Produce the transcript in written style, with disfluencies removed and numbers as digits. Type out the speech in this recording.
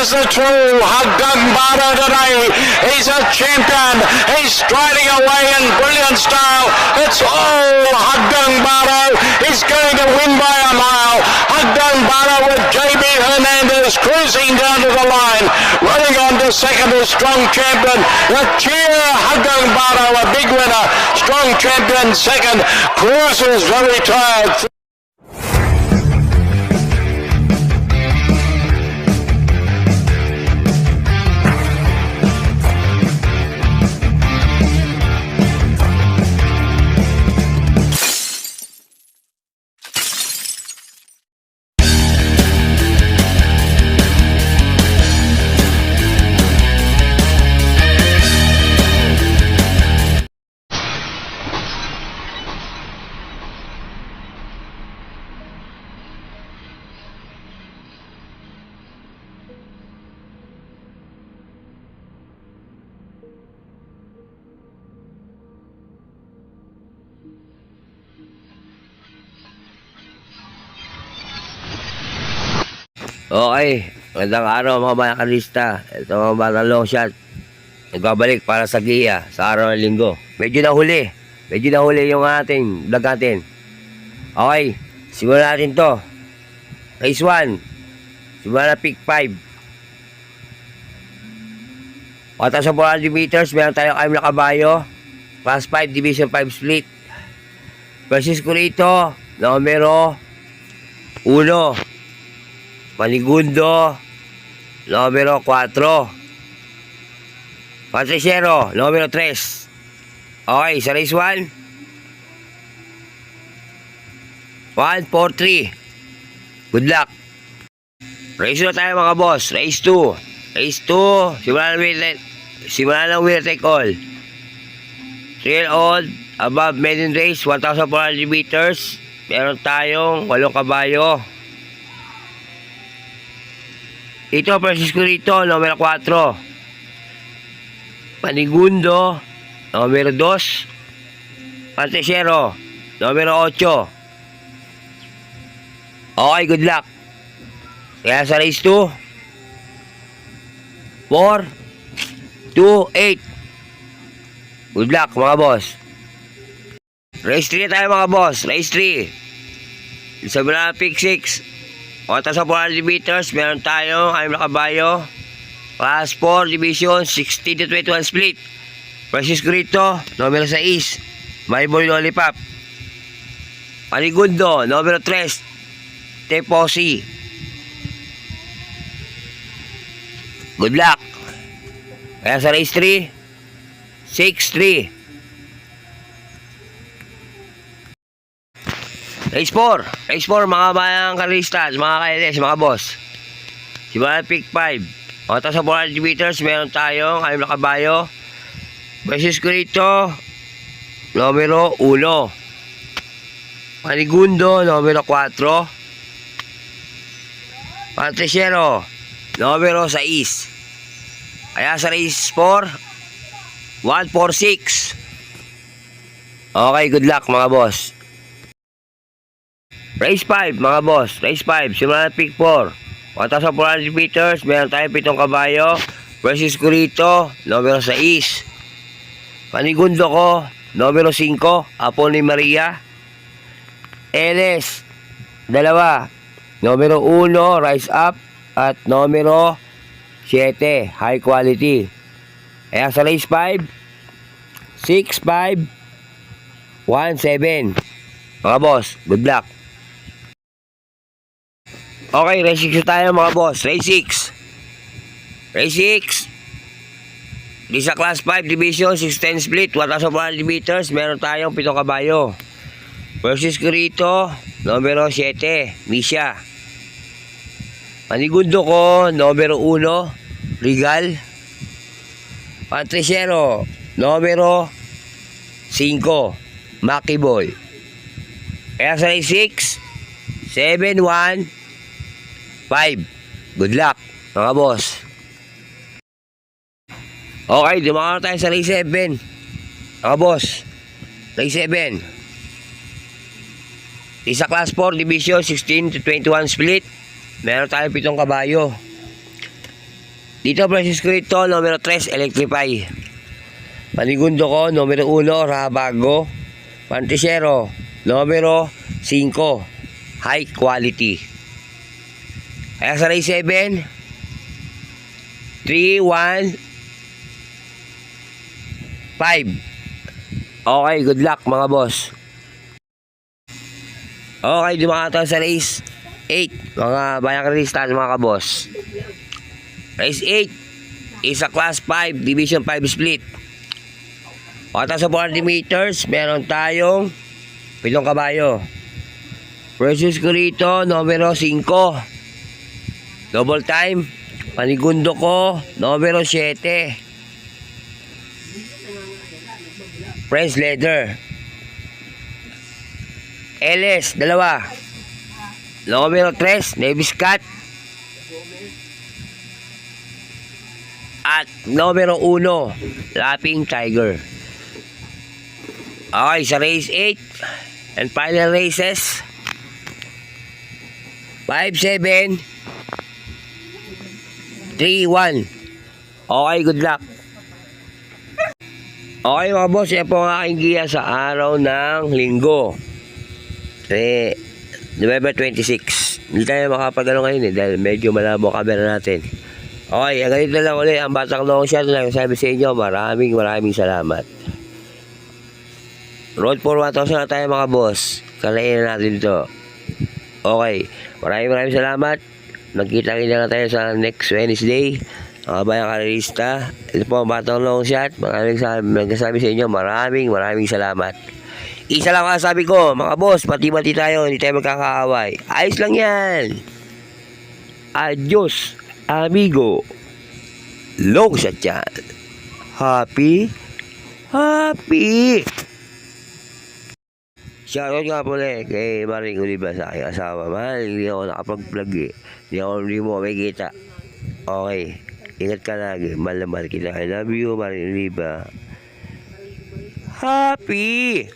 is the true Hagdung Bado today. He's a champion. He's striding away in brilliant style. It's all Hagdung Bado. He's going to win by a mile. Hagdung Bado with JB Hernandez cruising down to the line. Running on to second is Strong Champion. The cheer Hagdung Bado, a big winner. Strong Champion second. Cruises very tired. Okay, magandang araw mga mga kalista. Ito mga batang long shot. Nagbabalik para sa giya sa araw ng linggo. Medyo nahuli yung ating vlog natin. Okay, simulan natin to. Race 1. Simulan na pick 5. Pata sa 400 meters, meron tayong aim na kabayo. Class 5, Division 5 split. Versus Curito, numero 1. Panigundo, numero 4. Patriciero, numero 3. Okay, sa race 1. 1, 4, 3. Good luck. Race 2 tayo mga boss. Race 2. Race 2. Simulan ng winner take all. 3-year-old, above maiden race, 1,400 meters. Meron tayong 8 kabayo. Ito, Francisco Rito, numero 4. Panigundo, numero 2. Patriciero, numero 8. Okay, good luck. Kaya sa race 2, 4, 2, 8. Good luck, mga boss. Race 3 tayo, mga boss. Race 3. Sabi na pick 6. Pata sa 400 meters, meron tayo aim na kabayo. Class 4, Division 16 to 21 split. Francisco Rito, numero 6. My Boy Lollipop. Panigundo, numero 3. Teposi. Good luck. Kaya sa race 3, 6-3. Race 4. Race 4, mga bayang karistas, mga kailes, mga boss. Simulan pick 5. Pata sa 400 meters, meron tayong aim na kabayo. Versus Curito, numero 1. Panigundo, numero 4. Patriciero, numero 6. Kaya sa race 4, 1, 4, 6. Okay, good luck mga boss. Race 5 mga boss. Race 5, simulan na pick 4. 1,400 meters, meron tayong 7 kabayo. Versus Curito, numero 6. Panigundo ko, numero 5. Apo ni Maria. LS, 2. Numero 1, Rise Up. At numero 7, High Quality. Kaya sa race 5, 6, 5, 1, 7. Mga boss, good luck. Okay, race 6 tayo mga boss. Race 6. Race 6. Di sa class 5 division 610 split 1,400 meters. Meron tayong 7 kabayo. Versus Curito, numero 7. Misha. Panigundo ko, numero 1. Regal. Patriciero, numero 5. Maki Boy. Kaya sa race 6, 7, 1, 5. Good luck, mga boss. Okay, dumaan tayo sa race 7. Mga boss, race 7. Isa class 4, division 16 to 21 split. Meron tayo 7 kabayo. Dito, Francisco Rito, numero 3, Electrify. Panigundo ko, numero 1, Rabago. Pantisero, numero 5, High Quality. Kaya sa race 7, 3, 1, 5. Okay, good luck mga boss. Okay, dumakata sa race 8, mga bayang kristal mga kaboss. Race 8 is a class 5, division 5 split. Pagkatapos sa 40 meters, meron tayong 7 kabayo. Francisco Rito, numero 5. Double time. Panigundo ko, numero 7. French Leather. LS, 2. Numero 3, Nevis Cat. At numero 1, Lapping Tiger. Okay, sa race 8 and final races 5, 7, 3, 1. Okay, good luck. Okay mga boss, yan po ang aking giya sa araw ng linggo. November 26. Hindi tayo makapagano ngayon dahil medyo malabo ang camera natin. Okay, ganito lang ulit ang Batang Long Shot na sabi sa inyo. Maraming salamat. Road for 1,000 na tayo mga boss. Kalain na natin ito. Okay, maraming salamat. Nagkita-kita na tayo sa next Wednesday. Mga bayang karista. Ito po ang Batang Long Shot. Maraming sa inyo. Maraming salamat. Isa lang ang sabi ko, mga boss, pati-pati tayo, hindi tayo magkakaaway. Ayos lang yan. Adios, amigo. Long shot yan. Happy. Shoutout nga pala kay Maring Oliva sa aking asawa. Mahal, hindi ako nakapag-vlog eh. Hindi mo makikita. Okay, ingat ka lagi. Mahal na mahal kita. I love you, Maring Oliva. Happy.